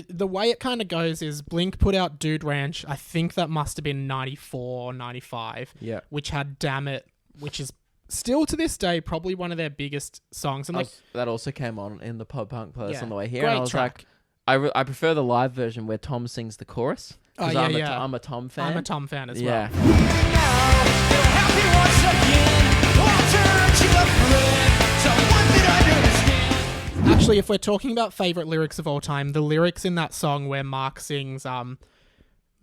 the way it kind of goes is Blink put out Dude Ranch. I think that must have been 94 or 95. Yeah. Which had Damn It, which is still to this day probably one of their biggest songs. And that also came on in the pop punk playlist on the way here. Great and I was track. like, I prefer the live version where Tom sings the chorus. Oh, yeah, I'm a Tom fan. I'm a Tom fan as yeah. well. Actually, if we're talking about favourite lyrics of all time, the lyrics in that song where Mark sings,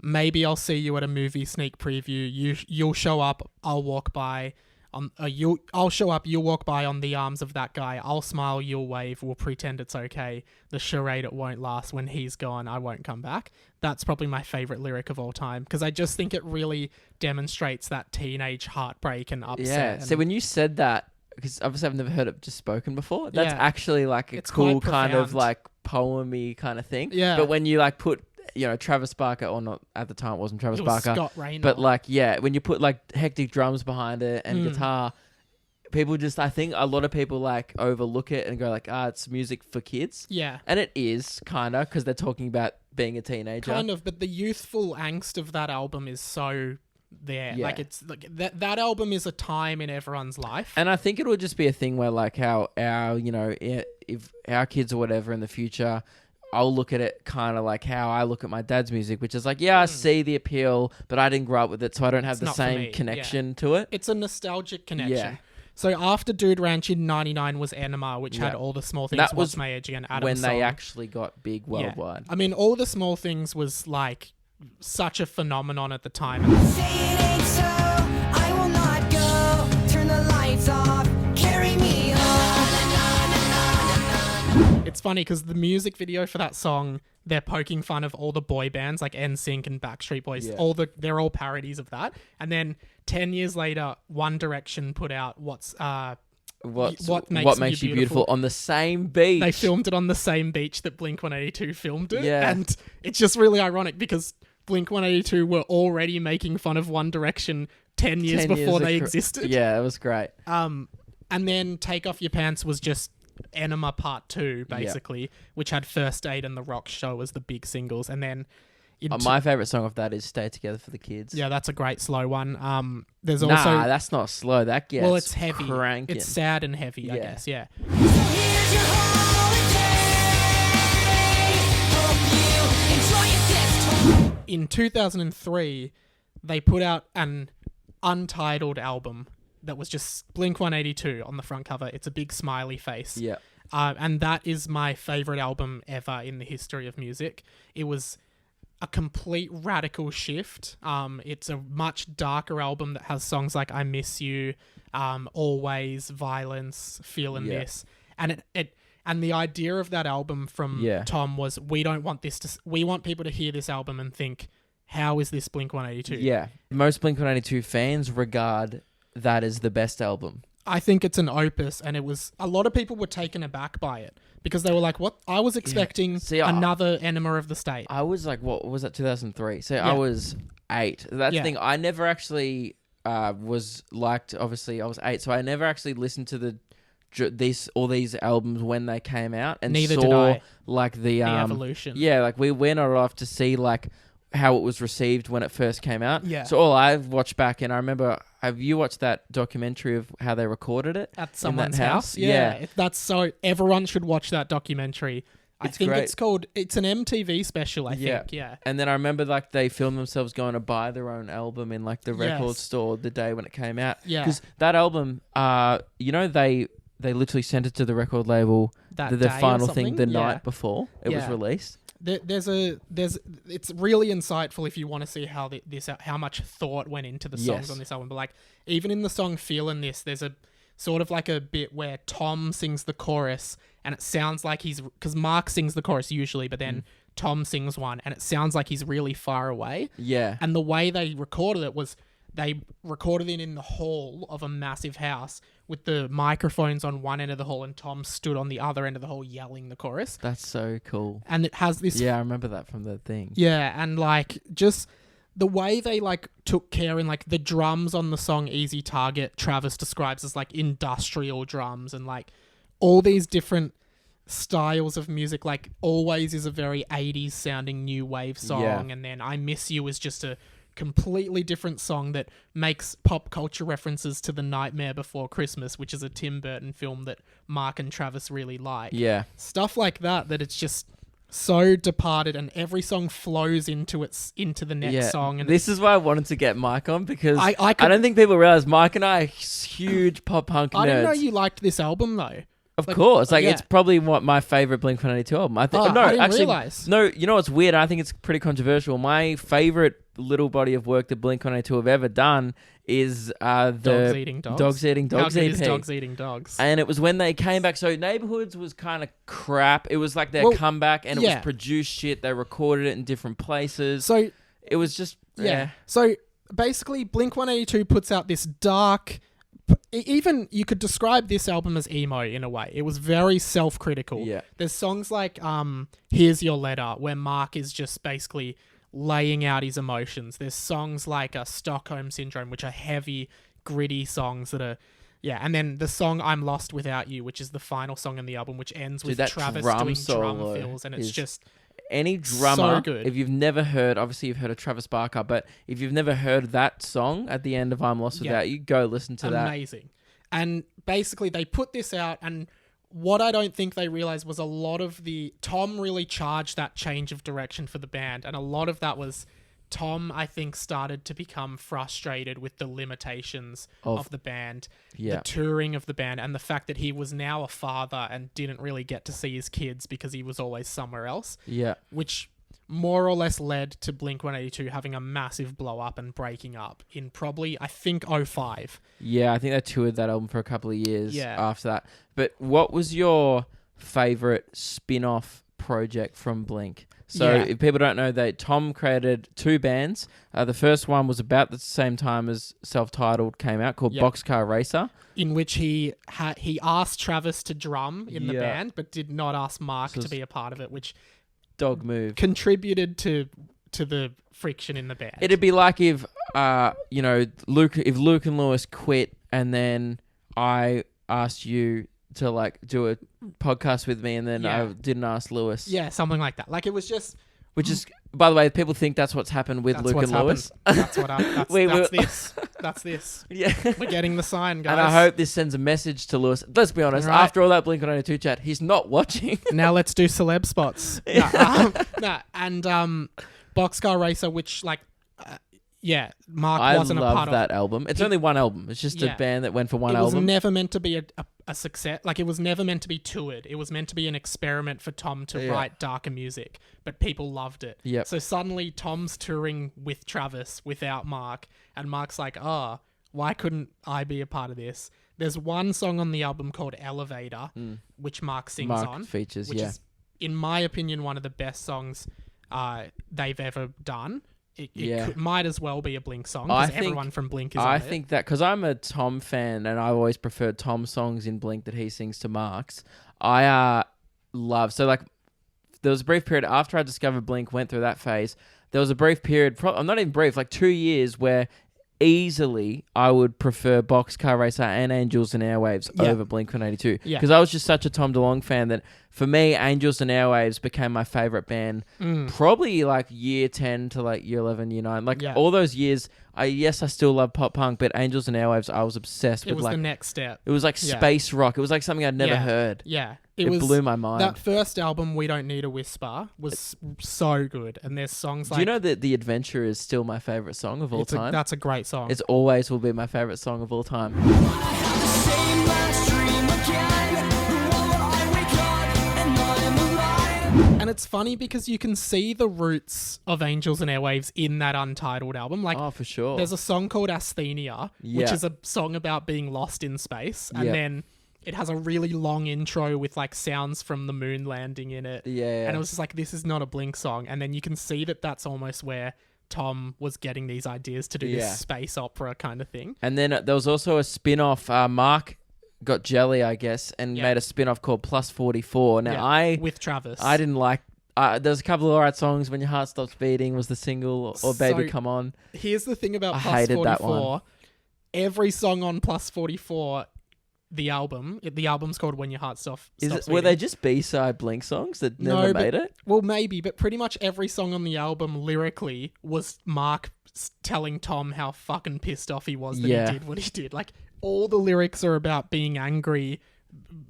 maybe I'll see you at a movie sneak preview, you'll show up, I'll walk by, I'll show up, you'll walk by on the arms of that guy, I'll smile, you'll wave, we'll pretend it's okay, the charade it won't last, when he's gone, I won't come back. That's probably my favourite lyric of all time, because I just think it really demonstrates that teenage heartbreak and upset. Yeah, so when you said that, because obviously I've never heard it just spoken before, that's actually like a it's cool kind of like poem-y kind of thing. Yeah. But when you like put, Travis Barker, or not at the time it wasn't Travis Barker. Scott Raynor. But like, when you put like hectic drums behind it and guitar, people just, I think a lot of people like overlook it and go like, it's music for kids. Yeah. And it is kind of, because they're talking about being a teenager. Kind of, but the youthful angst of that album is so there. Yeah. Like it's like that album is a time in everyone's life. And I think it will just be a thing where like how our, if our kids or whatever in the future, I'll look at it kind of like how I look at my dad's music, which is like, I see the appeal, but I didn't grow up with it, so I don't have the same connection to it. It's a nostalgic connection. Yeah. So after Dude Ranch in 99 was Enema, which had All the Small Things, that was What's My Age Again, Adam's when they Song. actually got big worldwide. I mean, All the Small Things was like such a phenomenon at the time. Say it ain't so, I will not go. Turn the lights off, carry me home. It's funny because the music video for that song, they're poking fun of all the boy bands like NSYNC and Backstreet Boys. Yeah. They're all parodies of that. And then 10 years later, One Direction put out What Makes You Beautiful on the same beach. They filmed it on the same beach that Blink-182 filmed it. Yeah. And it's just really ironic because Blink-182 were already making fun of One Direction 10 years before they existed. Yeah, it was great. And then Take Off Your Pants was just Enema Part 2, basically, which had First Aid and The Rock Show as the big singles. And then... my favourite song of that is Stay Together for the Kids. Yeah, that's a great slow one. There's also... Nah, that's not slow. That gets well, it's heavy. Cranking. It's sad and heavy, I guess, yeah. So here's your holiday. Hope you enjoy it this time. In 2003, they put out an Untitled album that was just Blink-182 on the front cover. It's a big smiley face. Yeah. And that is my favourite album ever in the history of music. It was a complete radical shift. It's a much darker album that has songs like I Miss You, Always, Violence, Feelin' This. And and the idea of that album from Tom was, we want people to hear this album and think, how is this Blink-182? Yeah. Most Blink-182 fans regard that as the best album. I think it's an opus, and it was... A lot of people were taken aback by it because they were like, what? I was expecting another Enema of the State. I was like, what was that, 2003? So I was 8. That's the thing. I never actually was liked... Obviously, I was 8, so I never actually listened to all these albums when they came out, and Neither saw did I. Like the evolution. Yeah, like we went off to see like how it was received when it first came out. Yeah. So all I've watched back, and I remember, have you watched that documentary of how they recorded it at someone's in that house? Yeah. That's so... Everyone should watch that documentary. I think great. It's an MTV special, I think. Yeah. And then I remember like they filmed themselves going to buy their own album in like the record store the day when it came out. Yeah. Because that album, they literally sent it to the record label the final thing the night before it was released. It's really insightful if you want to see how much thought went into the songs on this album. But like, even in the song Feelin' This, there's a sort of like a bit where Tom sings the chorus and it sounds like because Mark sings the chorus usually, but then Tom sings one and it sounds like he's really far away. Yeah. And the way they recorded it was they recorded it in the hall of a massive house with the microphones on one end of the hall and Tom stood on the other end of the hall yelling the chorus. That's so cool. And it has this... Yeah, I remember that from the thing. Yeah, and like just the way they like took care in like the drums on the song Easy Target, Travis describes as like industrial drums, and like all these different styles of music. Like Always is a very 80s sounding new wave song, Yeah. and then I Miss You is just a completely different song that makes pop culture references to The Nightmare Before Christmas, which is a Tim Burton film that Mark and Travis really like. Yeah. Stuff like that it's just so departed, and every song flows into the next song. And this is why I wanted to get Mike on, because I I don't think people realize Mike and I are huge pop punk nerds. I didn't know you liked this album though. Of course, yeah. it's probably my favorite Blink-182 album. I think. Oh, No, I didn't actually, realize. no. You know what's weird? I think it's pretty controversial. My favorite little body of work that Blink-182 have ever done is the Dogs Eating Dogs. Dogs Eating Dogs How good EP. is Dogs Eating Dogs? And it was when they came back. So Neighborhoods was kind of crap. It was like their comeback, and it was produced shit. They recorded it in different places. So it was just So basically, Blink-182 puts out this dark. Even you could describe this album as emo in a way. It was very self-critical. Yeah. There's songs like Here's Your Letter, where Mark is just basically laying out his emotions. There's songs like Stockholm Syndrome, which are heavy, gritty songs that are... Yeah, and then the song I'm Lost Without You, which is the final song in the album, which ends with that Travis drum doing drum solo fills, and it's is just... Any drummer, So good. if you've never heard, obviously you've heard of Travis Barker, but if you've never heard that song at the end of I'm Lost Without You, go listen to that. Amazing. And basically they put this out, and what I don't think they realized was a lot of Tom really charged that change of direction for the band, and a lot of that was Tom, I think, started to become frustrated with the limitations of the band, the touring of the band, and the fact that he was now a father and didn't really get to see his kids because he was always somewhere else. Yeah. Which more or less led to Blink-182 having a massive blow up and breaking up in probably, I think, 05. Yeah, I think they toured that album for a couple of years Yeah. after that. But what was your favorite spin-off project from Blink? So if people don't know, that Tom created two bands. The first one was about the same time as Self-Titled came out, called Boxcar Racer. In which he asked Travis to drum in the band, but did not ask Mark to be a part of it, which dog move contributed to the friction in the band. It'd be like if Luke and Lewis quit, and then I asked you to like do a podcast with me, and then I didn't ask Lewis. Yeah, something like that. Like it was just... Which is, by the way, people think that's what's happened with Luke and Lewis. That's what that's this. Yeah. We're getting the sign, guys. And I hope this sends a message to Lewis. Let's be honest, Right. after all that Blink-182 chat, he's not watching. Now let's do celeb spots. And Boxcar Racer, which Mark wasn't a part of. I love that album. It's only one album. It's just a band that went for one album. It was never meant to be a success. Like, it was never meant to be toured. It was meant to be an experiment for Tom to write darker music, but people loved it. Yep. So suddenly Tom's touring with Travis without Mark, and Mark's like, why couldn't I be a part of this? There's one song on the album called Elevator, which Mark sings on. Features, which is, in my opinion, one of the best songs they've ever done. It might as well be a Blink song, because everyone from Blink is on it. I think that, because I'm a Tom fan, and I always preferred Tom's songs in Blink that he sings to Mark's. I love... So, like, there was a brief period after I discovered Blink, went through that phase. There was a brief period, not even brief, like 2 years, where easily I would prefer Boxcar Racer and Angels and Airwaves over Blink-182. Because I was just such a Tom DeLonge fan that, for me, Angels and Airwaves became my favorite band probably like year 10 to like year 11, year 9. Like all those years, I still love pop punk, but Angels and Airwaves, I was obsessed with. It was the next step. It was like space rock. It was like something I'd never heard. Yeah. It blew my mind. That first album, We Don't Need a Whisper, was so good. And there's songs like... Do you know that The Adventure is still my favorite song of all time? That's a great song. It always will be my favorite song of all time. And it's funny because you can see the roots of Angels and Airwaves in that Untitled album. Like, for sure. There's a song called Asthenia, which is a song about being lost in space. And then it has a really long intro with like sounds from the moon landing in it. Yeah. And it was just like, this is not a Blink song. And then you can see that that's almost where Tom was getting these ideas to do this space opera kind of thing. And then there was also a spin-off. Mark got jelly, I guess, and made a spin-off called Plus 44. Now, with Travis. I didn't like... there's a couple of alright songs. When Your Heart Stops Beating was the single, or Baby Come On. Here's the thing about I Plus hated 44. that one. Every song on Plus 44... the album. The album's called When Your Heart Stops Were they Beating. just B-side Blink songs that No, never but- made it? Well, maybe, but pretty much every song on the album lyrically was Mark telling Tom how fucking pissed off he was that Yeah. he did what he did. Like, all the lyrics are about being angry,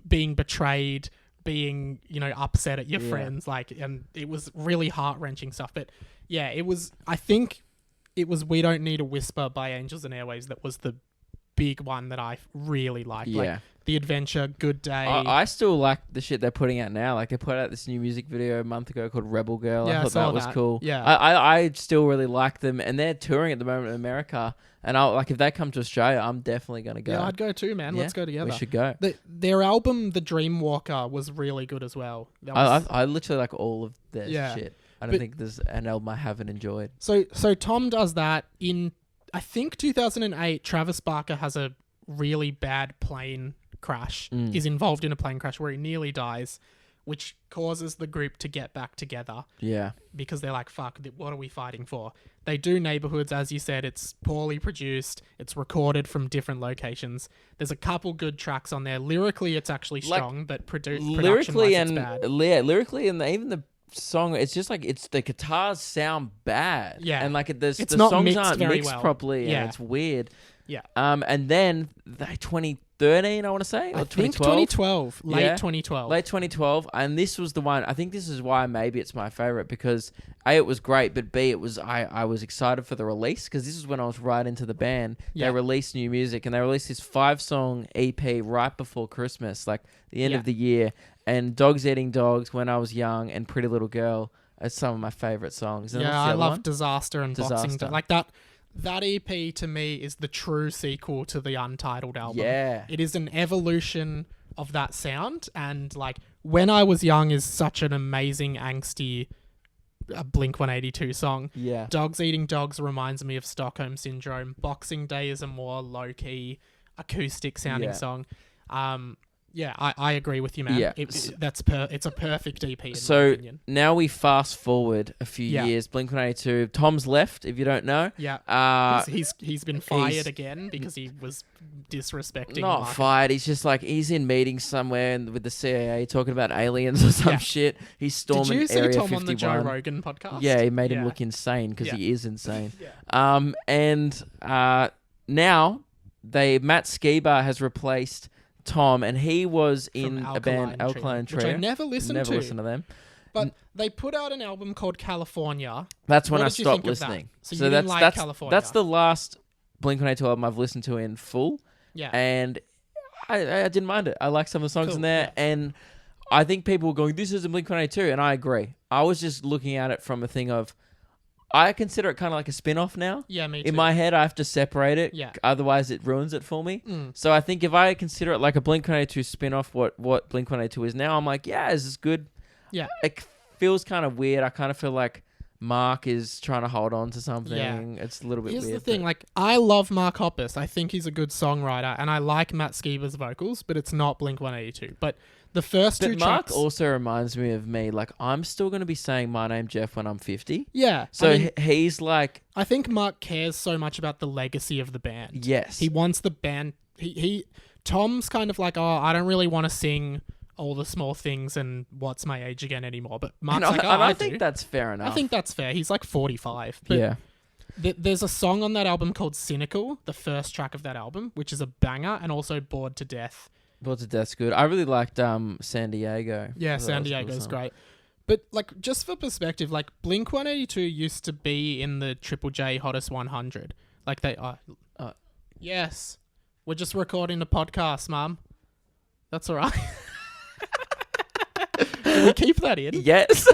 being betrayed, being, upset at your Yeah. friends. Like, and it was really heart-wrenching stuff. But yeah, I think it was We Don't Need a Whisper by Angels and Airwaves that was the big one that I really liked. Yeah. Like, The Adventure, Good Day. I still like the shit they're putting out now. Like, they put out this new music video a month ago called Rebel Girl. Yeah, I I thought saw that was that. cool. Yeah. I still really like them, and they're touring at the moment in America. And if they come to Australia, I'm definitely gonna go. Yeah, I'd go too, man. Yeah, Let's go together. We should go. Their album, The Dreamwalker, was really good as well. That I was- literally like all of their Yeah. shit. I don't But- think there's an album I haven't enjoyed. So Tom does that in, I think 2008. Travis Barker has a really bad plane crash. Is involved in a plane crash where he nearly dies, which causes the group to get back together Yeah. because they're like, "Fuck, what are we fighting for?" They do Neighborhoods, as you said. It's poorly produced. It's recorded from different locations. There's a couple good tracks on there. Lyrically, it's actually strong, but Lyrically it's and bad. lyrically and even the song, it's just like the guitars sound bad. Yeah. and like the It's songs not mixed aren't very mixed well. properly, Yeah. and it's weird. Yeah. And then 2013, I want to say, or I think 2012. 2012, late Yeah. 2012. Late 2012, and this was the one. I think this is why maybe it's my favorite, because A, it was great, but B, it was I was excited for the release, because this is when I was right into the band. Yeah. They released new music, and they released this 5-song EP right before Christmas, like the end Yeah. of the year. And Dogs Eating Dogs, When I Was Young, and Pretty Little Girl are some of my favorite songs. And Yeah, what's the I other love one? Disaster and Boxing Disaster. Day. Like that EP to me is the true sequel to the Untitled album. Yeah. It is an evolution of that sound, and like When I Was Young is such an amazing angsty Blink 182 song. Yeah. Dogs Eating Dogs reminds me of Stockholm Syndrome. Boxing Day is a more low-key acoustic sounding Yeah. song. Yeah, I agree with you, man. Yeah. It's a perfect EP in my So opinion. now we fast forward a few Yeah. years. Blink-182. Tom's left, if you don't know. Yeah. He's been fired he's- again because he was disrespecting. Not Mark. fired. He's just like, he's in meetings somewhere with the CIA talking about aliens or some Yeah. shit. He's Did storming you see Area Tom 51. on the Joe Rogan podcast? Yeah, he made him Yeah. look insane because Yeah. he is insane. Yeah. Now Matt Skiba has replaced Tom, and he was From in a band Alkaline Trio. which I never listened Never to. listened to them. But they put out an album called California. That's when What I did you stopped think of that? listening. So you didn't like California? That's the last Blink-182 album I've listened to in full. Yeah. And I didn't mind it. I like some of the songs Cool, in there, yeah. and I think people were going, "This isn't Blink-182," and I agree. I was just looking at it from a thing of, I consider it kind of like a spin-off now. Yeah, me too. In my head, I have to separate it. Yeah. Otherwise, it ruins it for me. Mm. So I think if I consider it like a Blink-182 spin-off, what Blink-182 is now, I'm like, yeah, this is good. Yeah. It feels kind of weird. I kind of feel like Mark is trying to hold on to something. Yeah. It's a little bit Here's weird. the thing, like, I love Mark Hoppus. I think he's a good songwriter, and I like Matt Skiba's vocals, but it's not Blink-182. But the first But two Mark tracks... also reminds me of me. Like, I'm still going to be saying my name, Jeff, when I'm 50. Yeah. So I mean, he's like, I think Mark cares so much about the legacy of the band. yes. He wants the band... Tom's kind of like, oh, I don't really want to sing All the Small Things and What's My Age Again anymore. But Mark's and like, I I think do. that's fair enough. I think that's fair. He's like 45. But yeah. There's a song on that album called Cynical, the first track of that album, which is a banger, and also Bored to Death. Bored to Death's good. I really liked San Diego. Yeah, I thought that San was a cool Diego's song. great. But like, just for perspective, like Blink-182 used to be in the Triple J Hottest 100. Like they are. Yes, we're just recording a podcast, Mum. That's all right. Can we keep that in? Yes.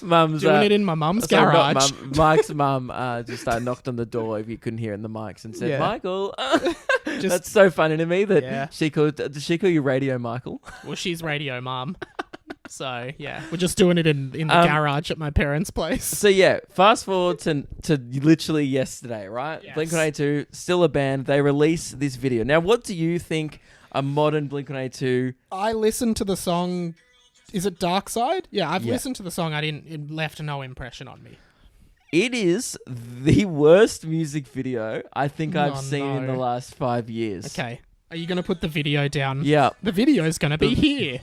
Mum's Doing it in my mum's sorry, not garage. Mum, Mike's mum just knocked on the door if you couldn't hear it in the mics and said, Yeah. Michael. Just- That's so funny to me that Yeah. did she call you Radio Michael? Well, she's radio mum. So yeah, we're just doing it in the garage at my parents' place. So yeah, fast forward to literally yesterday, right? Yes. Blink-182, still a band. They release this video. Now, what do you think a modern Blink-182? I listened to the song. Is it Dark Side? Yeah, I've Yeah. listened to the song. It left no impression on me. It is the worst music video I think I've Oh, seen in the no. last 5 years. Okay. Are you going to put the video down? Yeah. The video's going to be here.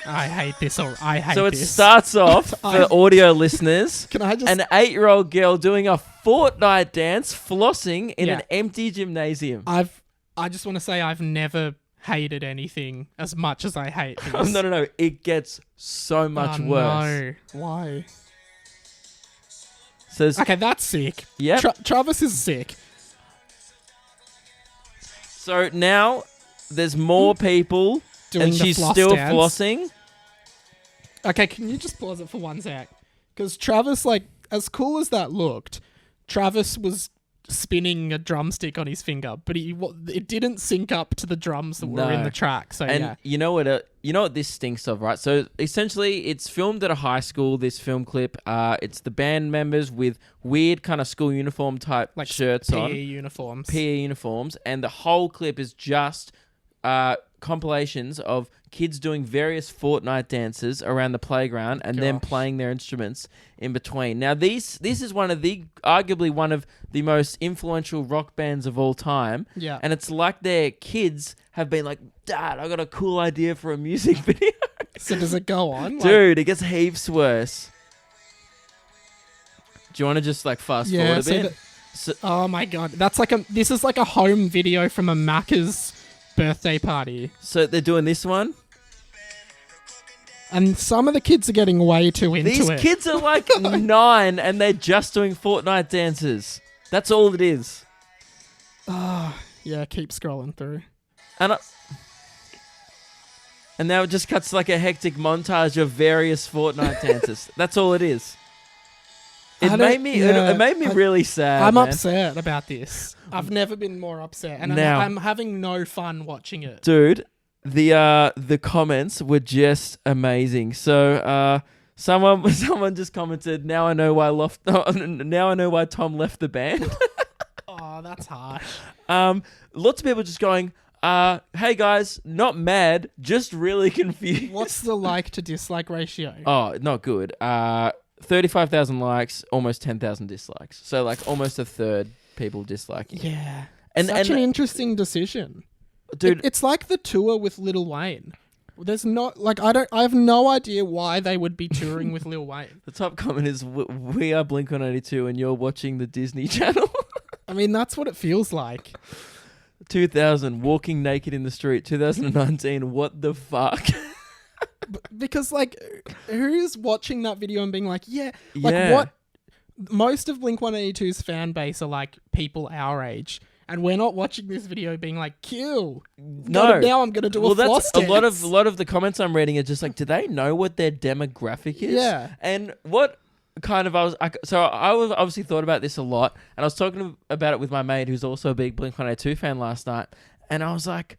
I hate this. I hate So it this. starts off for audio listeners. Can I just... An 8-year-old girl doing a Fortnite dance, flossing in Yeah. an empty gymnasium. I just want to say I've never hated anything as much as I hate this. No. It gets so much worse. No. Why? Says, Okay, that's sick. Yep. Travis is sick. So now there's more people Doing and the she's floss still dance. flossing. Okay, can you just pause it for 1 sec? Because Travis, like, as cool as that looked, Travis was spinning a drumstick on his finger, but it didn't sync up to the drums that were in No. the track. So And yeah, you know what this stinks of, right? So essentially, it's filmed at a high school. This film clip, it's the band members with weird kind of school uniform type like shirts PE on, uniforms. PE uniforms, and the whole clip is just compilations of kids doing various Fortnite dances around the playground and then Gosh. playing their instruments in between. Now, this is arguably one of the most influential rock bands of all time. Yeah. And it's like their kids have been like, Dad, I got a cool idea for a music video. So does it go on? Like, Dude, it gets heaps worse. Do you want to just like fast yeah. forward a So bit? oh my god, this is like a home video from a Macca's birthday party, So they're doing this one. and some of the kids are getting way too into These it. kids are like 9 and they're just doing Fortnite dances. That's all it is. Yeah, keep scrolling through. And now it just cuts to like a hectic montage of various Fortnite dances. That's all it is. It made me really sad. I'm man. upset about this. I've never been more upset, and Now- I'm having no fun watching it. Dude, the comments were just amazing. So someone just commented, now I know why Tom left the band. Oh, that's harsh. Lots of people just going, hey guys, not mad, just really confused. What's the like to dislike ratio? Oh, not good. 35,000 likes, almost 10,000 dislikes. So like almost a third people disliking. Yeah. And Such an interesting decision. dude, It's like the tour with Lil Wayne. There's not like I have no idea why they would be touring with Lil Wayne. the top comment is we are Blink-182 and you're watching the Disney Channel. I mean, that's what it feels like. 2000, walking naked in the street. 2019, what the fuck? Because like, who's watching that video and being like, yeah, like Yeah. what? Most of Blink-182's fan base are like people our age, and we're not watching this video being like, kill. No. Now I'm gonna do a floss a dance. lot of the comments I'm reading are just like, do they know what their demographic is? Yeah. And what kind of I was obviously thought about this a lot, and I was talking about it with my mate who's also a big Blink-182 fan last night, and I was like,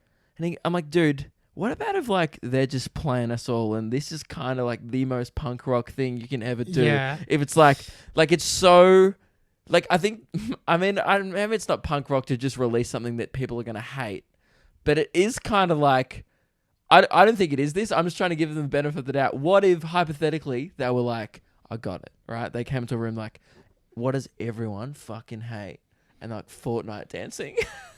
I'm like, dude, what about if like they're just playing us all, and this is kind of like the most punk rock thing you can ever do? Yeah. If it's like it's so. Like, I think, I mean, maybe it's not punk rock to just release something that people are going to hate, but it is kind of like, I don't think it is this. I'm just trying to give them the benefit of the doubt. What if, hypothetically, they were like, I got it, right? They came to a room like, what does everyone fucking hate? And like, Fortnite dancing.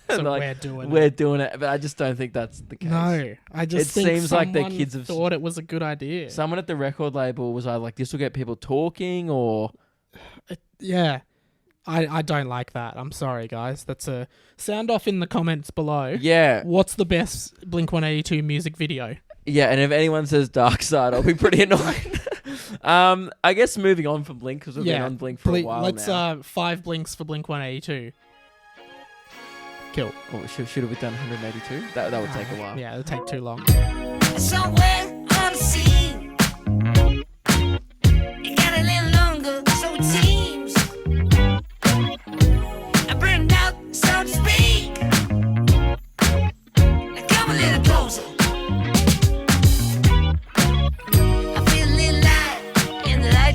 So And like, we're doing doing it. But I just don't think that's the case. No, I just It think seems like the someone kids have- thought it was a good idea. Someone at the record label was either like, this will get people talking, or... Yeah. I don't like that. I'm sorry, guys. That's a sound off in the comments below. Yeah. What's the best Blink-182 music video? Yeah, and if anyone says Dark Side, I'll be pretty annoyed. I guess moving on from Blink, because we've been on Blink for a while let's now. 5 blinks for Blink-182. Kill. Oh, should have we done 182? That would take a while. Yeah, it'll take too long. Somewhere